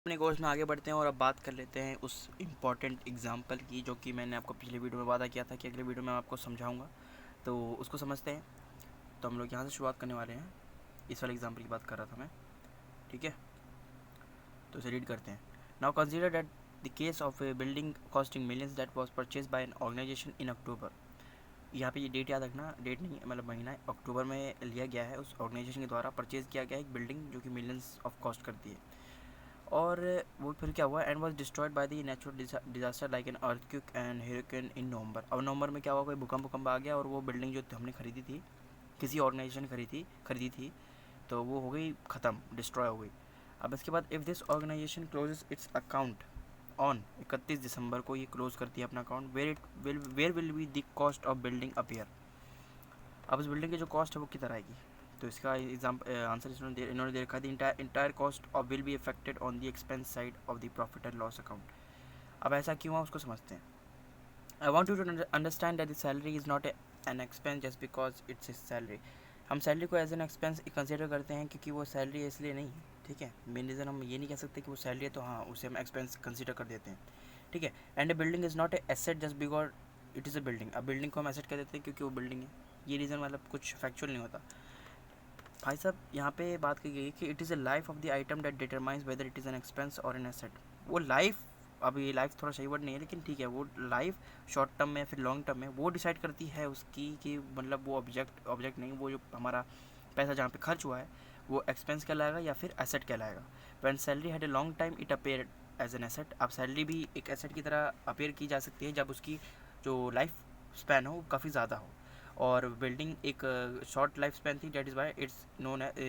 अपने कोर्स में आगे बढ़ते हैं और अब बात कर लेते हैं उस इम्पॉर्टेंट एग्जाम्पल की जो कि मैंने आपको पिछले वीडियो में वादा किया था कि अगले वीडियो में आपको समझाऊंगा। तो उसको समझते हैं। तो हम लोग यहाँ से शुरुआत करने वाले हैं। इस वाले एग्जाम्पल की बात कर रहा था मैं, ठीक है। तो इसे रीड करते हैं। Now consider that the case of a building costing millions that was purchase by an organisation in October. यहाँ पे ये डेट याद रखना, डेट नहीं मतलब महीना है, अक्टूबर में लिया गया है। उस ऑर्गेनाइजेशन के द्वारा परचेज़ किया गया एक बिल्डिंग जो कि मिलियंस ऑफ कॉस्ट करती है। और वो फिर क्या हुआ, and was destroyed by the natural disaster like an earthquake and hurricane in November. अब नवंबर में क्या हुआ, कोई भूकंप आ गया और वो बिल्डिंग जो हमने खरीदी थी, किसी ऑर्गेनाइजेशन खरीदी थी, तो वो हो गई ख़त्म, डिस्ट्रॉय हो गई। अब इसके बाद if this organisation closes its account on 31 दिसंबर को, ये क्लोज करती है अपना account, where will be the cost of building appear. अब इस बिल्डिंग की जो कॉस्ट है वो कितना आएगी। तो इसका आंसर इन्होंने दे रखा है, entire cost of will be affected on the expense side of the profit and loss account. अब ऐसा क्यों हुआ उसको समझते हैं। I want you to understand that the salary is not an expense just because it's salary. हम salary को as an expense consider करते हैं क्योंकि वो सैलरी है इसलिए नहीं, ठीक है। मेन रीज़न हम ये नहीं कह सकते कि वो सैलरी है तो हाँ उसे हम एक्सपेंस कंसिडर कर देते हैं, ठीक है। And A building is not a asset just because it is a building. अब बिल्डिंग को हम एसेट कह देते हैं क्योंकि वो बिल्डिंग है। ये रीज़न मतलब कुछ फैक्चुअल नहीं होता भाई साहब। यहाँ पे बात की गई है कि it is a life of the item that determines whether it is an expense और एन एसेट। वो लाइफ, अब ये लाइफ थोड़ा सही वर्ड नहीं है लेकिन ठीक है, वो लाइफ शॉर्ट टर्म में या फिर लॉन्ग टर्म में वो डिसाइड करती है उसकी कि मतलब वो ऑब्जेक्ट नहीं, वो जो हमारा पैसा जहाँ पे खर्च हुआ है वो एक्सपेंस कहलाएगा या फिर एसेट कहलाएगा। When salary had a long time it appear as an asset. अब सैलरी भी एक एसेट की तरह अपेयर की जा सकती है जब उसकी जो लाइफ स्पैन हो वो काफ़ी ज़्यादा हो। और बिल्डिंग एक शॉर्ट लाइफ स्पैन थी, that is why it's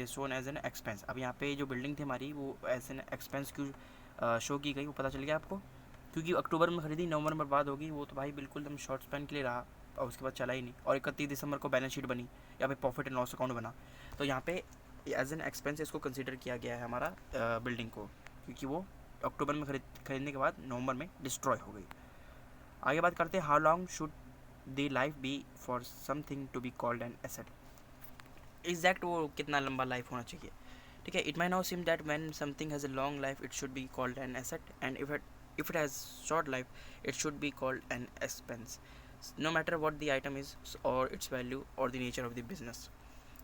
shown as an expense. अब यहाँ पे जो बिल्डिंग थी हमारी वो एज एन एक्सपेंस क्यों शो की गई वो पता चल गया आपको, क्योंकि अक्टूबर में खरीदी नवंबर में बर्बाद होगी, वो तो भाई बिल्कुल एकदम शॉर्ट स्पैन के लिए रहा और उसके बाद चला ही नहीं। और 31 दिसंबर को बैलेंस शीट बनी या फिर प्रॉफिट एंड लॉस अकाउंट बना, तो यहाँ पे एज एन एक्सपेंस इसको कंसिडर किया गया है हमारा बिल्डिंग को, क्योंकि वो अक्टूबर में खरीदने के बाद नवंबर में डिस्ट्रॉय हो गई। आगे बात करते हैं, how long should the life be for something to be called an asset. Exact वो कितना लंबा लाइफ होना चाहिए, ठीक है। It may now seem that when something has a long life it should be called an asset and if it has short life it should be called an expense, no matter what the item is or its value or the nature of the business.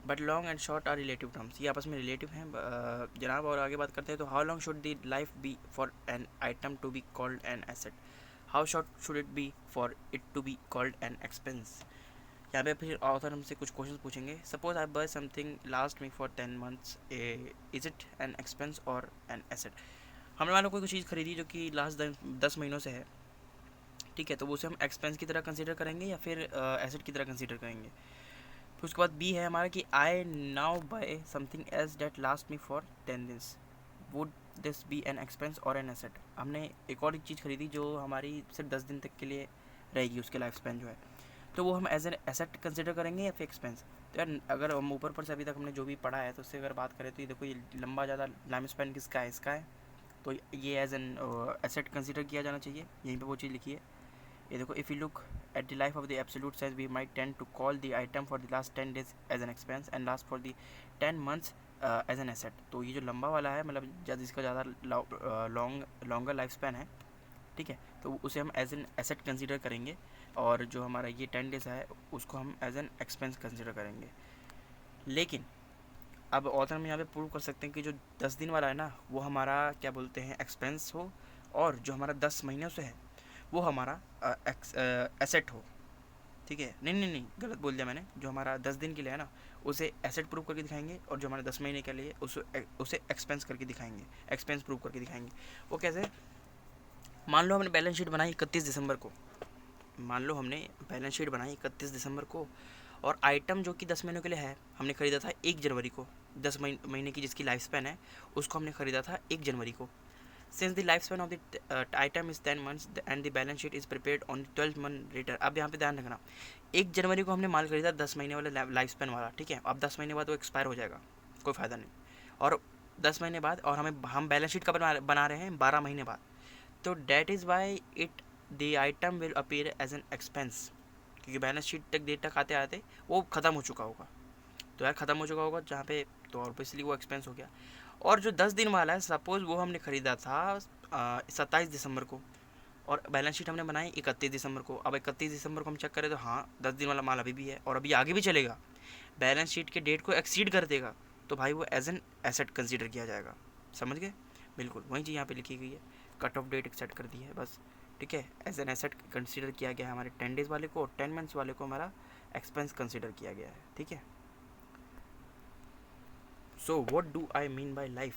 But long and short are relative terms, ये आपस में relative हैं जनाब। और आगे बात करते हैं, तो how long should the life be for an item to be called an asset, how short should it be for it to be called an expense. यहाँ पे फिर ऑथर हमसे कुछ क्वेश्चन पूछेंगे। Suppose I buy something last me for 10 months, is it an expense और an asset. हमने मान लो कोई चीज़ खरीदी जो कि लास्ट 10 महीनों से है, ठीक है, तो उसे हम एक्सपेंस की तरह कंसीडर करेंगे या फिर एसेट की तरह कंसीडर करेंगे। फिर उसके बाद बी है हमारा कि I now buy something else that last me for 10 days, would this be an expense और एन एसेट। हमने एक और चीज़ खरीदी जो हमारी सिर्फ 10 दिन तक के लिए रहेगी, उसके लाइफ स्पैन जो है, तो वो हम एज एन एसेट कंसिडर करेंगे या फिर एक्सपेंस। तो यार अगर हम ऊपर पर से अभी तक हमने जो भी पढ़ा है तो उससे अगर बात करें तो ये देखो, ये लंबा ज़्यादा लाइफ स्पैन किसका है, इसका है, तो ये एज एन एसेट कंसिडर किया जाना चाहिए। यहीं पे वो चीज़ लिखी है, ये देखो, if you look at the life of the absolute size we might tend to call the item for the last 10 days as an expense and last for the 10 months as an asset. तो ये जो लंबा वाला है मतलब जिसका ज़्यादा longer life span है, ठीक है, तो उसे हम एज एन एसेट कंसिडर करेंगे। और जो हमारा ये 10 days है उसको हम एज एन एक्सपेंस कंसिडर करेंगे। लेकिन अब ऑथर में यहाँ पे प्रूव कर सकते हैं कि जो 10 दिन वाला है ना वो हमारा क्या बोलते हैं एक्सपेंस हो, और जो हमारा 10 महीनों से है वो हमारा एसेट हो, ठीक है। नहीं गलत बोल दिया मैंने, जो हमारा 10 दिन के लिए है ना उसे एसेट प्रूव करके दिखाएंगे, और जो हमारे 10 महीने के लिए उसे एक्सपेंस करके दिखाएंगे, एक्सपेंस प्रूव करके दिखाएंगे। वो कैसे, मान लो हमने बैलेंस शीट बनाई 31 दिसंबर को, मान लो हमने बैलेंस शीट बनाई 31 दिसंबर को, और आइटम जो कि 10 महीनों के लिए है हमने ख़रीदा था 1 जनवरी को। 10 महीने की जिसकी लाइफ स्पैन है उसको हमने ख़रीदा था 1 जनवरी को। Since the life span of the item is 10 months and the balance sheet is prepared on 12th month later। अब यहाँ पे ध्यान रखना, 1 जनवरी को हमने माल खरीदा 10 महीने वाला लाइफ स्पैन वाला, ठीक है। अब 10 महीने बाद वो एक्सपायर हो जाएगा, कोई फ़ायदा नहीं। और 10 महीने बाद, और हम बैलेंस शीट का बना रहे हैं 12 महीने बाद, तो that is why it the item will appear as an expense, क्योंकि बैलेंस शीट तक डेट तक आते आते वो ख़त्म हो चुका होगा। तो यार ख़त्म हो चुका होगा जहाँ पे, तो ऑब्वियसली वो एक्सपेंस हो गया। और जो 10 दिन वाला है, सपोज़ वो हमने ख़रीदा था 27 दिसंबर को, और बैलेंस शीट हमने बनाई 31 दिसंबर को। अब 31 दिसंबर को हम चेक करें तो हाँ 10 दिन वाला माल अभी भी है और अभी आगे भी चलेगा, बैलेंस शीट के डेट को एक्सीड कर देगा, तो भाई वो एज एन एसेट कंसीडर किया जाएगा। समझ गए? बिल्कुल वही चीज़ यहाँ पे लिखी गई है, कट ऑफ डेट सेट कर दी है बस। ठीक है, एज एन एसेट कंसीडर किया गया है हमारे 10 डेज़ वाले को, और 10 मंथ्स वाले को हमारा एक्सपेंस कंसीडर किया गया है। ठीक है, so what do I mean by life?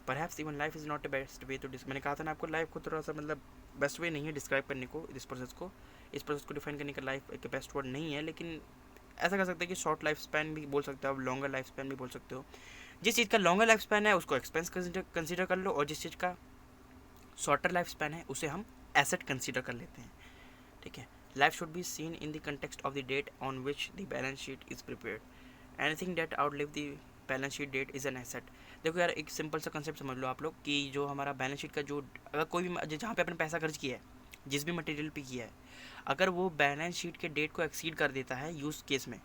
Perhaps even life is not the best way to मैंने कहा था ना आपको, लाइफ को थोड़ा सा मतलब बेस्ट वे नहीं है डिस्क्राइब करने को, इस प्रोसेस को डिफाइन करने का लाइफ एक बेस्ट वर्ड नहीं है, लेकिन ऐसा कर सकते हैं कि शॉर्ट लाइफ स्पैन भी बोल सकते हो आप, लॉन्गर लाइफ स्पैन भी बोल सकते हो। जिस चीज़ का लॉन्गर लाइफ स्पैन है उसको एक्सपेंस कंसीडर कर लो, और जिस चीज़ का शॉर्टर लाइफ स्पैन है उसे हम एसेट कंसीडर कर लेते हैं। ठीक है, life should be seen in the context of the date on which the balance sheet is prepared. Anything that outlive the balance sheet date is an asset. देखो यार, एक सिंपल सा कंसेप्ट समझ लो आप लोग कि जो हमारा बैलेंस शीट का जो, अगर कोई भी जहाँ पे अपने पैसा खर्च किया है, जिस भी मटेरियल पे किया है, अगर वो बैलेंस शीट के डेट को एक्सीड कर देता है यूज़ केस में,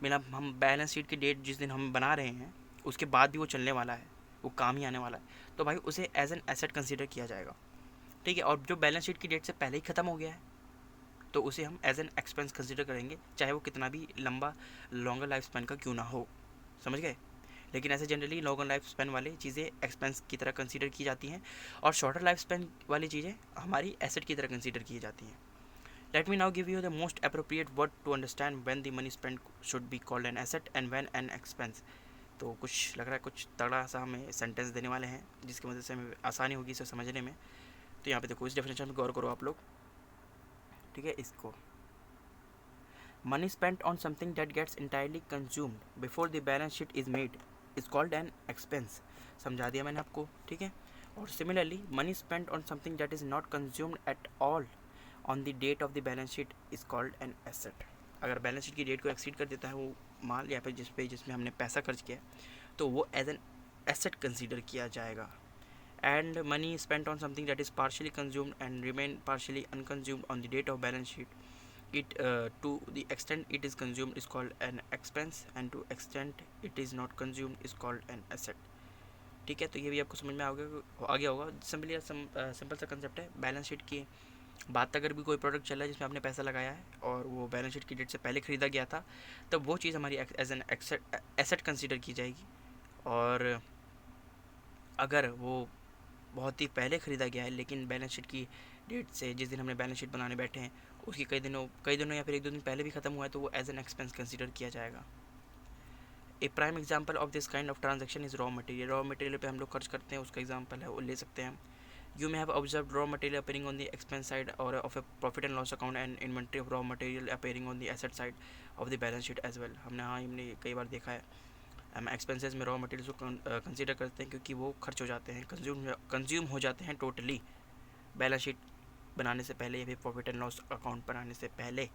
मतलब हम बैलेंस शीट की डेट जिस दिन हम बना रहे हैं उसके बाद भी वो चलने वाला है, वो काम ही आने वाला है, तो भाई उसे एज एन एसेट कंसीडर किया जाएगा। ठीक है, और जो बैलेंस शीट की डेट से पहले ही ख़त्म हो गया है तो उसे हम एज एन एक्सपेंस कंसीडर करेंगे, चाहे वो कितना भी लंबा लॉन्गर लाइफ स्पैन का क्यों ना हो। समझ गए? लेकिन ऐसे जनरली लॉन्गर लाइफ स्पैन वाली चीज़ें एक्सपेंस की तरह कंसीडर की जाती हैं, और शॉर्टर लाइफ स्पैन वाली चीज़ें हमारी एसेट की तरह कंसीडर की जाती हैं। Let me now give you the most appropriate word to understand when the money spent should be called an asset and when an expense। तो कुछ लग रहा है कुछ तगड़ा सा हमें सेंटेंस देने वाले हैं जिसकी वजह से हमें आसानी होगी इसे समझने में। तो यहाँ पे देखो, इस डेफिनेशन में गौर करो आप लोग। ठीक है, इसको money spent on something that gets entirely consumed before the balance sheet is made is called an expense. समझा दिया मैंने आपको। ठीक है, और similarly money spent on something that is not consumed at all on the date of the balance sheet is called an asset. अगर balance sheet की date को एक्सीड कर देता है वो माल या फिर जिसमें हमने पैसा खर्च किया तो वो एज एन एसेट कंसीडर किया जाएगा। And money spent on something that is partially consumed and remain partially unconsumed on the date of balance sheet, it to the extent it is consumed is called an expense and to extent it is not consumed is called an asset। ठीक है, तो ये भी आपको समझ में आ गया होगा। सिंपल सा कंसेप्ट है। बैलेंस शीट की बात, अगर भी कोई प्रोडक्ट चल रहा है जिसमें आपने पैसा लगाया है और वो बैलेंस शीट की डेट से पहले ख़रीदा गया था, तब वो चीज़ हमारी एज एन एसेट कंसीडर की जाएगी। और अगर वो बहुत ही पहले ख़रीदा गया है लेकिन बैलेंस शीट की डेट से, जिस दिन हमने बैलेंस शीट बनाने बैठे हैं उसकी कई दिनों या फिर 1-2 दिन पहले भी ख़त्म हुआ है, तो वो एज एन एक्सपेंस कंसीडर किया जाएगा। A prime example of this kind of transaction is raw material. Raw material पे हम लोग खर्च करते हैं, उसका एग्जांपल है वो ले सकते हैं। You may have observe raw material appearing on the expense side और of a profit and loss account and inventory of raw material appearing on the asset side of the balance sheet as well. हमने कई बार देखा है, हम expenses में raw material को consider करते हैं क्योंकि वो खर्च हो जाते हैं, कंज्यूम हो जाते हैं टोटली बैलेंस शीट बनाने से पहले या फिर प्रॉफिट एंड लॉस अकाउंट बनाने से पहले।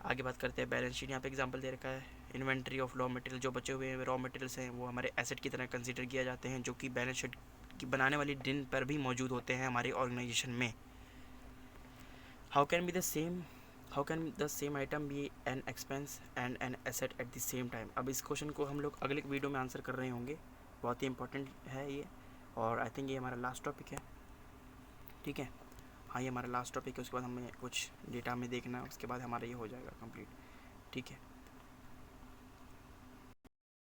आगे बात करते हैं बैलेंस शीट। यहाँ पे एग्जांपल दे रखा है, इन्वेंट्री ऑफ रॉ मटेरियल, जो बचे हुए रॉ मटेरियल्स हैं वो हमारे एसेट की तरह कंसीडर किया जाते हैं, जो कि बैलेंस शीट की बनाने वाली दिन पर भी मौजूद होते हैं हमारी ऑर्गेनाइजेशन में। How can the same item be an expense and an asset at the same time. अब इस क्वेश्चन को हम लोग अगले वीडियो में आंसर कर रहे होंगे, बहुत ही इंपॉर्टेंट है ये, और आई थिंक ये हमारा लास्ट टॉपिक है। ठीक है, हाँ ये हमारा लास्ट टॉपिक है, उसके बाद हमें कुछ डेटा में देखना है, उसके बाद हमारा ये हो जाएगा कंप्लीट। ठीक है।